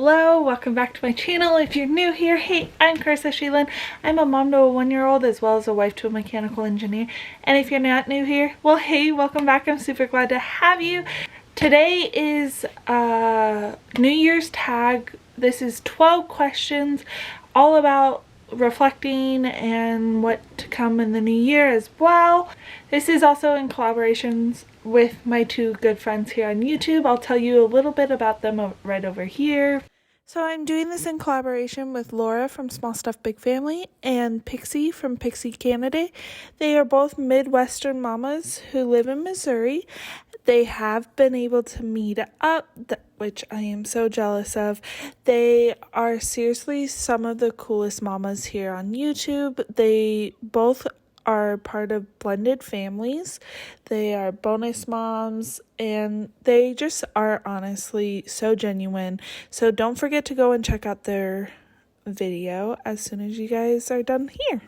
Hello, welcome back to my channel. If you're new here, hey, I'm Carissa Sheelan. I'm a mom to a 1-year-old as well as a wife to a mechanical engineer. And if you're not new here, well, hey, welcome back. I'm super glad to have you. Today is New Year's tag. This is 12 questions all about reflecting and what to come in the new year as well. This is also in collaborations with my two good friends here on YouTube. I'll tell you a little bit about them right over here. So I'm doing this in collaboration with Laura from Small Stuff Big Family and Pixie from Pixie Canada. They are both Midwestern mamas who live in Missouri. They have been able to meet up, which I am so jealous of. They are seriously some of the coolest mamas here on YouTube. They both are part of blended families. They are bonus moms and they just are honestly so genuine. So don't forget to go and check out their video as soon as you guys are done here.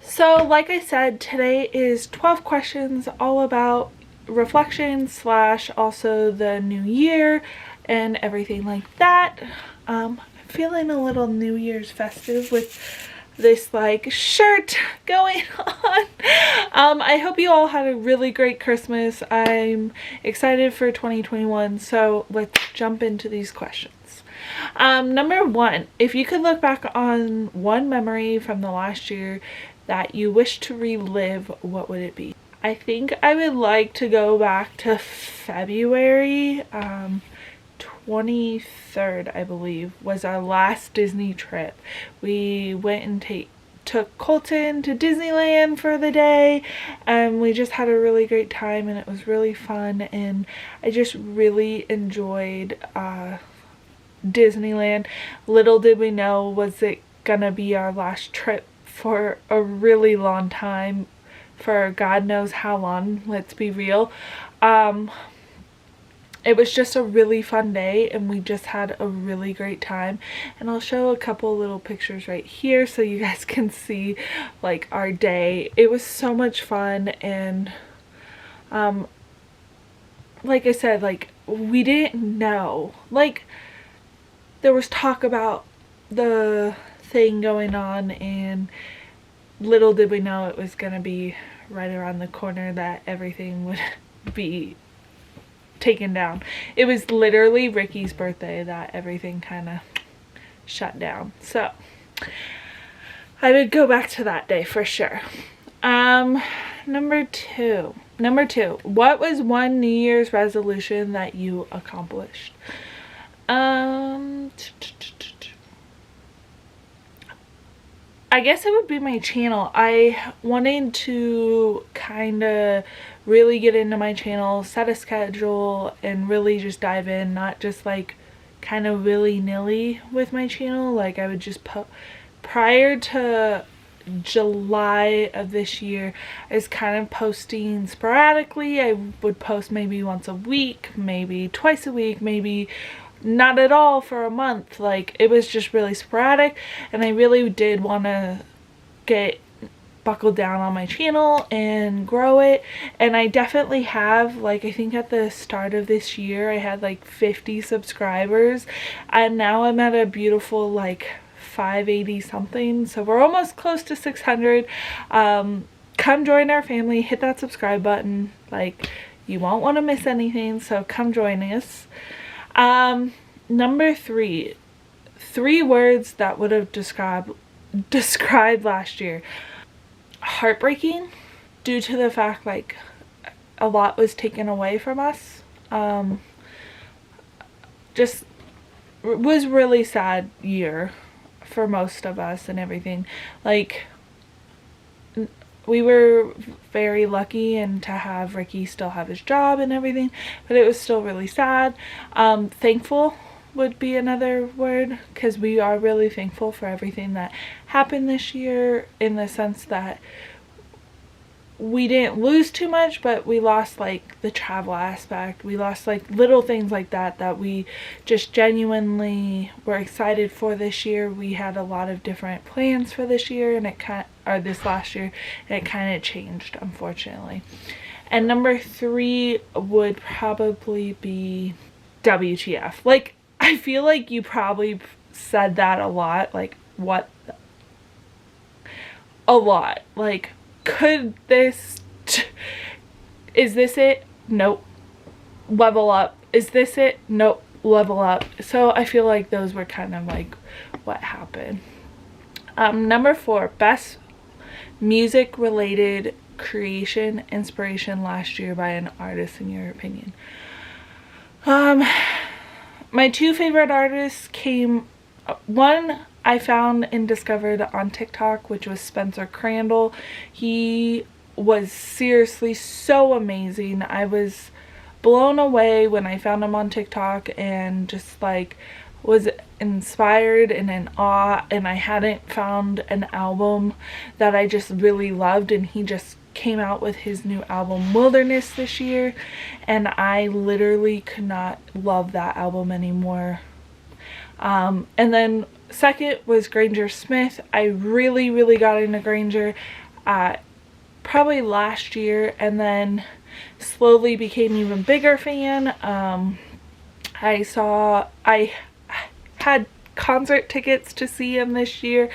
So like I said, today is 12 questions all about reflection / also the new year and everything like that. I'm feeling a little New Year's festive with this like shirt going on. I hope you all had a really great Christmas. I'm excited for 2021, so let's jump into these questions. Number one, if you could look back on one memory from the last year that you wish to relive, what would it be? I think I would like to go back to February 23rd, I believe, was our last Disney trip. We went and took Colton to Disneyland for the day, and we just had a really great time and it was really fun, and I just really enjoyed Disneyland. Little did we know was it gonna be our last trip for a really long time, for God knows how long, let's be real. It was just a really fun day and we just had a really great time, and I'll show a couple little pictures right here so you guys can see like our day. It was so much fun, and like I said, like we didn't know, like there was talk about the thing going on, and little did we know it was gonna be right around the corner that everything would be taken down. It was literally Ricky's birthday that everything kind of shut down. So I would go back to that day for sure. Number two, what was one New Year's resolution that you accomplished? I guess it would be my channel. I wanted to kind of really get into my channel, set a schedule, and really just dive in, not just like kind of willy-nilly with my channel. Like I would just prior to July of this year, I was kind of posting sporadically. I would post maybe once a week, maybe twice a week, maybe not at all for a month. Like it was just really sporadic, and I really did want to get buckled down on my channel and grow it, and I definitely have. Like I think at the start of this year I had like 50 subscribers, and now I'm at a beautiful like 580 something, so we're almost close to 600. Come join our family, hit that subscribe button, like you won't want to miss anything, so come join us. Number three words that would have described last year. Heartbreaking, due to the fact like a lot was taken away from us. Just was really sad year for most of us and everything. Like we were very lucky and to have Ricky still have his job and everything, but it was still really sad. Thankful would be another word, because we are really thankful for everything that happened this year, in the sense that we didn't lose too much, but we lost like the travel aspect. We lost like little things like that we just genuinely were excited for this year. We had a lot of different plans for this year, and this last year, and it kind of changed, unfortunately. And number three would probably be WTF. Like I feel like you probably said that a lot, like, what a lot, like, could this is this it? Nope. Level up. Is this it? Nope. Level up. So I feel like those were kind of like what happened. Number 4, best music related creation inspiration last year by an artist, in your opinion. My 2 favorite artists came, one I found and discovered on TikTok, which was Spencer Crandall. He was seriously so amazing. I was blown away when I found him on TikTok and just like was inspired and in awe, and I hadn't found an album that I just really loved, and he just came out with his new album Wilderness this year, and I literally could not love that album anymore. And then second was Granger Smith. I really got into Granger probably last year, and then slowly became even bigger fan. I had concert tickets to see him this year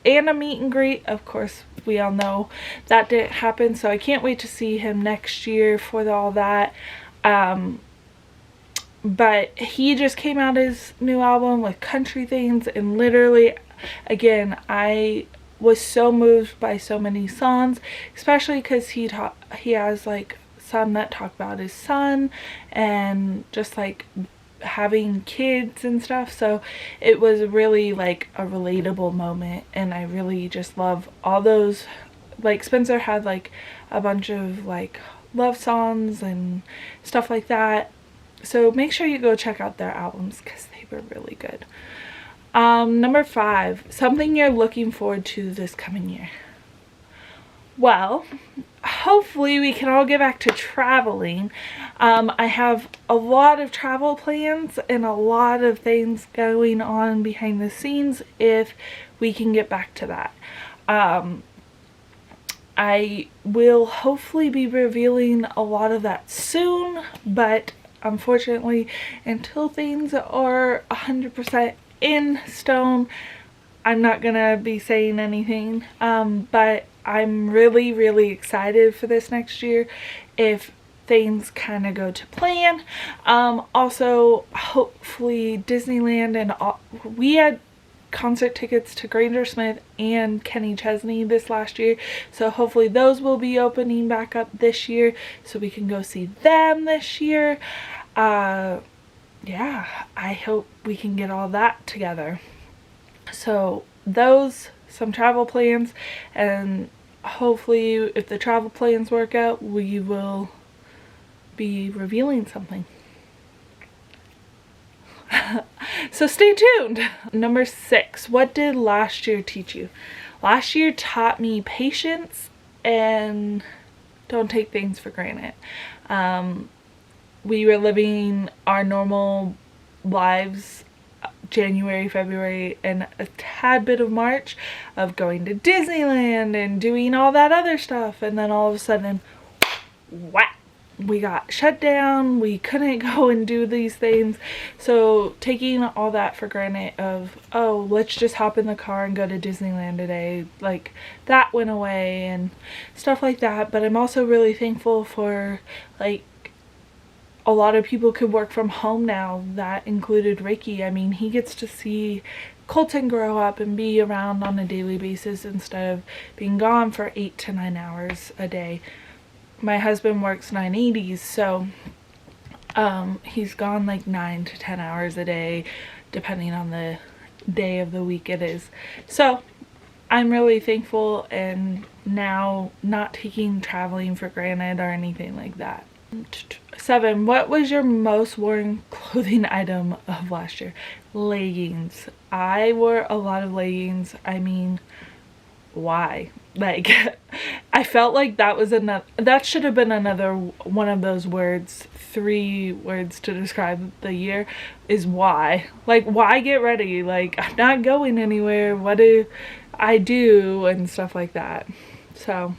and a meet and greet. Of course, we all know that didn't happen, so I can't wait to see him next year for all that. But he just came out his new album with Country Things, and literally, again, I was so moved by so many songs, especially because he has like some that talk about his son and just like having kids and stuff, so it was really like a relatable moment, and I really just love all those. Like, Spencer had like a bunch of like love songs and stuff like that, so make sure you go check out their albums because they were really good. Number 5, something you're looking forward to this coming year. Well, hopefully we can all get back to traveling. I have a lot of travel plans and a lot of things going on behind the scenes if we can get back to that. I will hopefully be revealing a lot of that soon, but unfortunately, until things are 100% in stone, I'm not gonna be saying anything. But I'm really excited for this next year if things kind of go to plan. Also, hopefully Disneyland, and we had concert tickets to Granger Smith and Kenny Chesney this last year, so hopefully those will be opening back up this year so we can go see them this year. Yeah, I hope we can get all that together. So those, some travel plans, and hopefully if the travel plans work out, we will be revealing something. So stay tuned. Number 6, what did last year teach you? Last year taught me patience and don't take things for granted. We were living our normal lives January, February, and a tad bit of March of going to Disneyland and doing all that other stuff, and then all of a sudden, whack, we got shut down. We couldn't go and do these things. So taking all that for granted of, oh, let's just hop in the car and go to Disneyland today, like that went away and stuff like that. But I'm also really thankful for, like, a lot of people could work from home now. That included Ricky. I mean, he gets to see Colton grow up and be around on a daily basis instead of being gone for 8 to 9 hours a day. My husband works 980s, so he's gone like 9 to 10 hours a day depending on the day of the week it is. So I'm really thankful, and now not taking traveling for granted or anything like that. 7, what was your most worn clothing item of last year? Leggings. I wore a lot of leggings. I mean, why? Like, I felt like that was that should have been another one of those words, 3 words to describe the year, is why. Like, why get ready? Like, I'm not going anywhere. What do I do? And stuff like that. So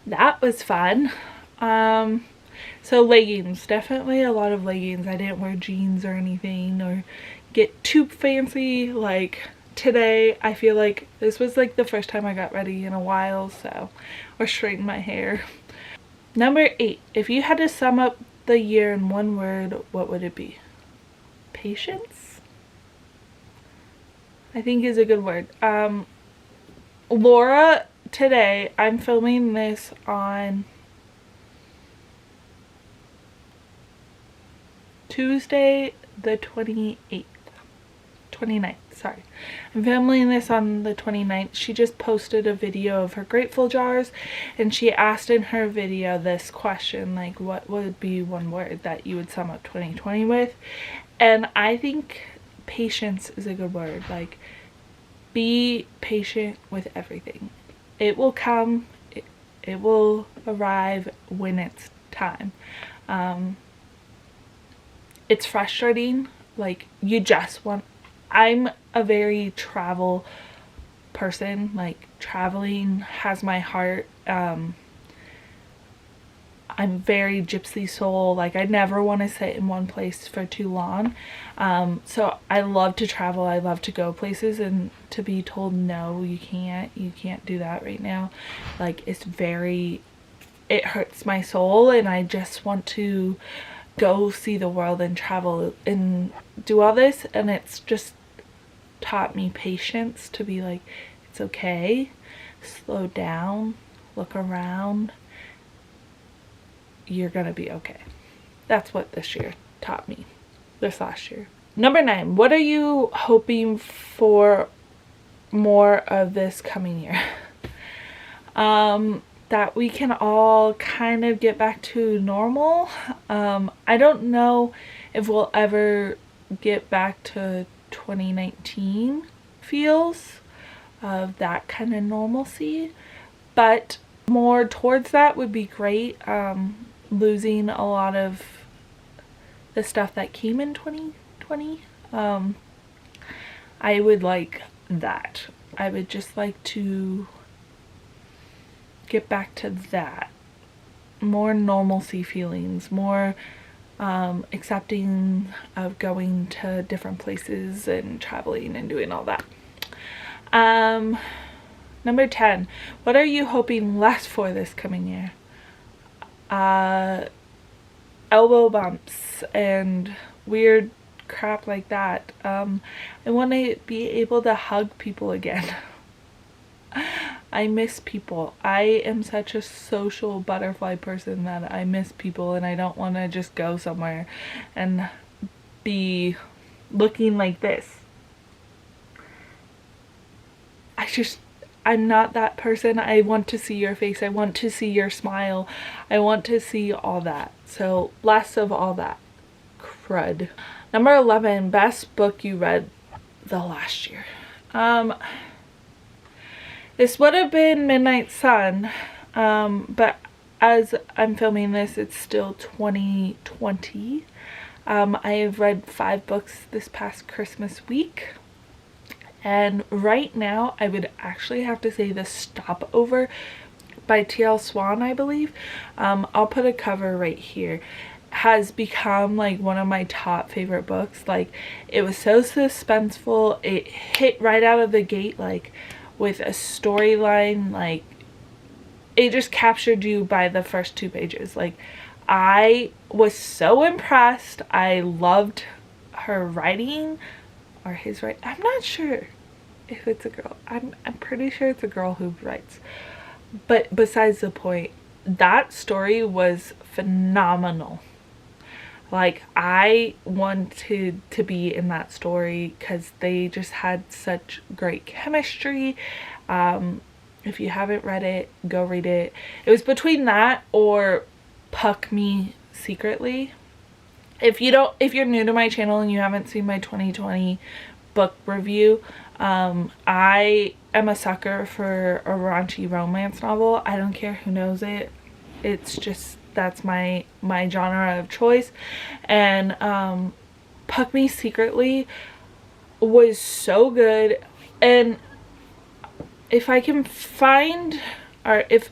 that was fun. So leggings, definitely a lot of leggings. I didn't wear jeans or anything or get too fancy. Like today, I feel like this was like the first time I got ready in a while, so, or straightened my hair. Number 8, if you had to sum up the year in one word, what would it be? Patience, I think, is a good word. Laura, today, I'm filming this on Tuesday the 29th, sorry. I'm filming this on the 29th. She just posted a video of her grateful jars, and she asked in her video this question, like, what would be one word that you would sum up 2020 with? And I think patience is a good word. Like, be patient with everything. It will come, it will arrive when it's time. It's frustrating, like, you just want, I'm a very travel person, like traveling has my heart. I'm very gypsy soul, like I never want to sit in one place for too long. So I love to travel, I love to go places, and to be told no, you can't do that right now, like it's very, it hurts my soul, and I just want to go see the world and travel and do all this. And it's just taught me patience, to be like, it's okay, slow down, look around, you're gonna be okay. That's what this year taught me, this last year. Number 9, what are you hoping for more of this coming year? That we can all kind of get back to normal. I don't know if we'll ever get back to 2019 feels of that kind of normalcy, but more towards that would be great. Losing a lot of the stuff that came in 2020, I would like that. I would just like to get back to that, more normalcy feelings, more accepting of going to different places and traveling and doing all that. Number 10, what are you hoping less for this coming year? Elbow bumps and weird crap like that. I want to be able to hug people again. I miss people. I am such a social butterfly person that I miss people, and I don't want to just go somewhere and be looking like this. I'm not that person. I want to see your face. I want to see your smile. I want to see all that. So less of all that crud. Number 11, best book you read the last year. This would have been Midnight Sun, but as I'm filming this, it's still 2020. I have read 5 books this past Christmas week, and right now I would actually have to say The Stopover by T.L. Swan, I believe. I'll put a cover right here. Has become like one of my top favorite books. Like, it was so suspenseful. It hit right out of the gate, like with a storyline. Like, it just captured you by the first 2 pages. Like, I was so impressed. I loved her writing, or his writing. I'm not sure if it's a girl. I'm pretty sure it's a girl who writes. But besides the point, that story was phenomenal. Like, I wanted to be in that story because they just had such great chemistry. If you haven't read it, go read it. It was between that or Puck Me Secretly. If you're new to my channel and you haven't seen my 2020 book review, I am a sucker for a raunchy romance novel. I don't care who knows it. It's just, that's my genre of choice. And Puck Me Secretly was so good. And if I can find or if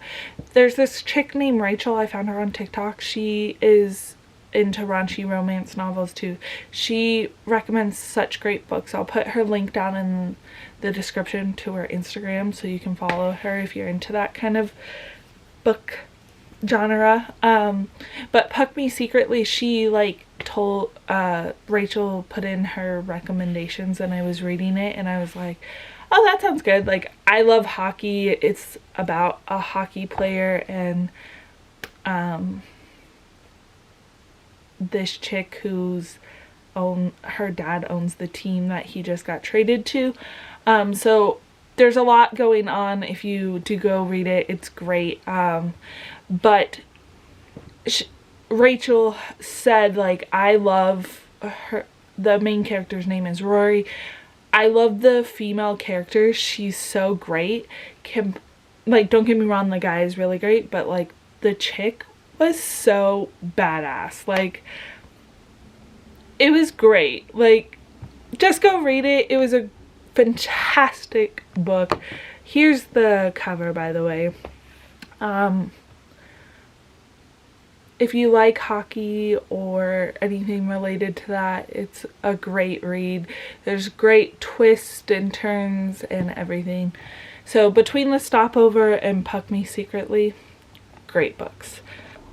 there's this chick named Rachel, I found her on TikTok. She is into raunchy romance novels too. She recommends such great books. I'll put her link down in the description to her Instagram so you can follow her if you're into that kind of book genre. But Puck Me Secretly, she like told Rachel put in her recommendations and I was reading it and I was like, oh, that sounds good. Like, I love hockey. It's about a hockey player and this chick whose her dad owns the team that he just got traded to. So there's a lot going on. If you do go read it, it's great. But Rachel said, like, I love her, the main character's name is Rory. I love the female character. She's so great. Like, don't get me wrong, the guy is really great, but like the chick was so badass. Like, it was great. Like, just go read it. It was a fantastic book. Here's the cover, by the way. If you like hockey or anything related to that, it's a great read. There's great twists and turns and everything. So between The Stopover and Puck Me Secretly, great books.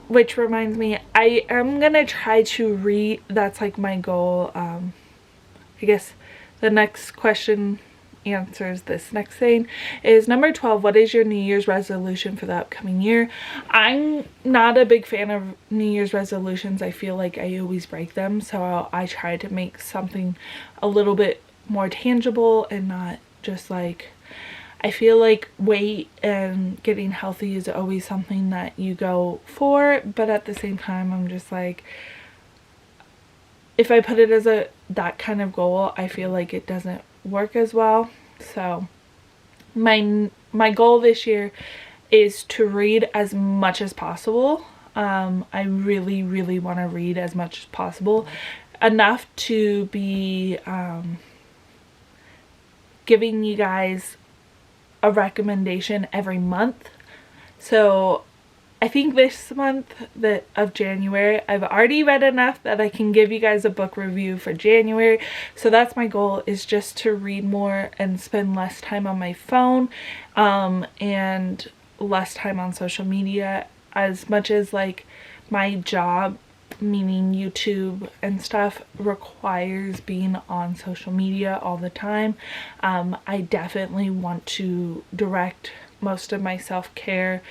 Which reminds me, I am gonna try to read, that's like my goal. I guess the next question answers this next thing is number 12. What is your New Year's resolution for the upcoming year? I'm not a big fan of New Year's resolutions. I feel like I always break them, so I try to make something a little bit more tangible and not just like, I feel like weight and getting healthy is always something that you go for, but at the same time I'm just like, if I put it as that kind of goal, I feel like it doesn't work as well. So my goal this year is to read as much as possible. I really want to read as much as possible, enough to be giving you guys a recommendation every month. So I think this month of January, I've already read enough that I can give you guys a book review for January. So that's my goal, is just to read more and spend less time on my phone and less time on social media. As much as like my job, meaning YouTube and stuff, requires being on social media all the time, I definitely want to direct most of my self-care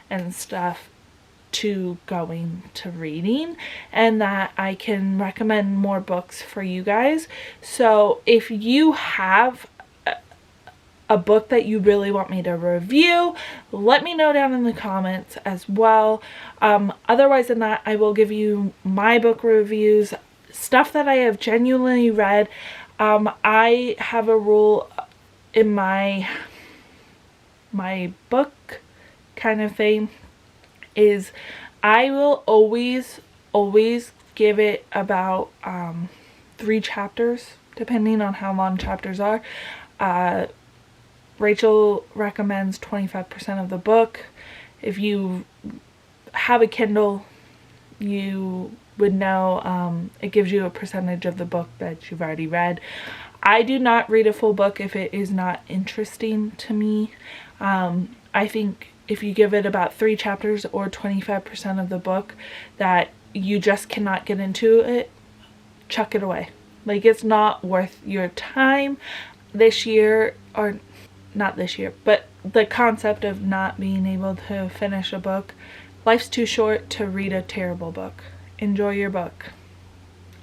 and stuff to going to reading, and that I can recommend more books for you guys. So if you have a book that you really want me to review, let me know down in the comments as well. Otherwise than that, I will give you my book reviews, stuff that I have genuinely read. I have a rule in my book kind of thing, is I will always give it about 3 chapters, depending on how long chapters are. Rachel recommends 25% of the book. If you have a Kindle, you would know it gives you a percentage of the book that you've already read. I do not read a full book if it is not interesting to me. I think if you give it about 3 chapters or 25% of the book that you just cannot get into it, chuck it away. Like, it's not worth your time this year, or not this year, but the concept of not being able to finish a book. Life's too short to read a terrible book. Enjoy your book.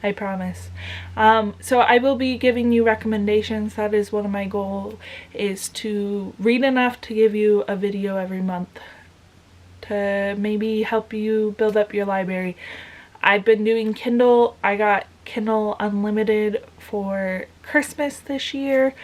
I promise. So I will be giving you recommendations. That is one of my goals, is to read enough to give you a video every month to maybe help you build up your library. I've been doing Kindle. I got Kindle Unlimited for Christmas this year.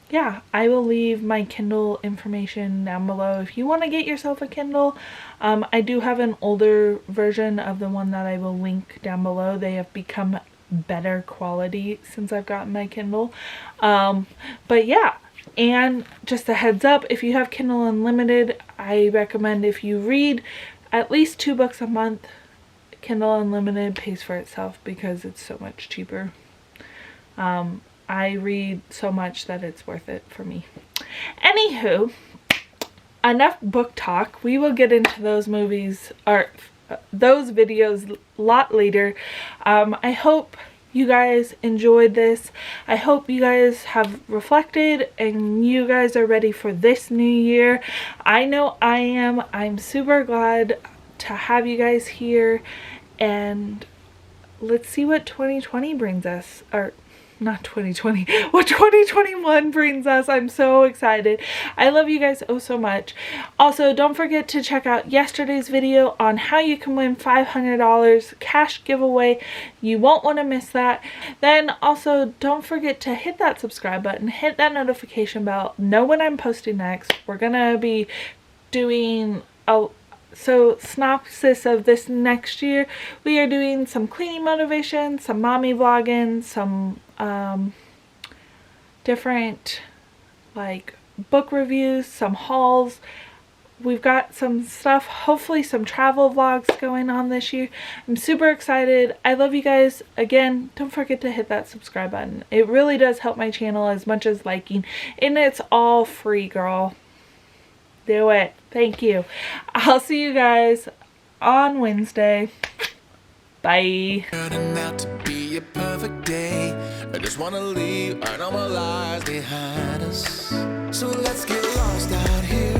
Yeah, I will leave my Kindle information down below if you want to get yourself a Kindle. I do have an older version of the one that I will link down below. They have become better quality since I've gotten my Kindle. But yeah, And just a heads up, if you have Kindle Unlimited, I recommend if you read at least 2 books a month, Kindle Unlimited pays for itself because it's so much cheaper. I read so much that it's worth it for me. Anywho, enough book talk. We will get into those movies or those videos a lot later. I hope you guys enjoyed this. I hope you guys have reflected and you guys are ready for this new year. I know I am. I'm super glad to have you guys here, and let's see what 2020 brings us, or not 2020, what 2021 brings us. I'm so excited. I love you guys oh so much. Also, don't forget to check out yesterday's video on how you can win $500 cash giveaway. You won't want to miss that. Then also don't forget to hit that subscribe button, hit that notification bell, know when I'm posting next. We're gonna be doing synopsis of this next year. We are doing some cleaning motivation, some mommy vlogging, some different like book reviews, some hauls. We've got some stuff, hopefully some travel vlogs going on this year. I'm super excited. I love you guys. Again, don't forget to hit that subscribe button. It really does help my channel as much as liking, and it's all free, girl. Do it. Thank you. I'll see you guys on Wednesday. Bye. Turning out to be a perfect day. I just wanna leave our normal lives behind us. So let's get lost out here.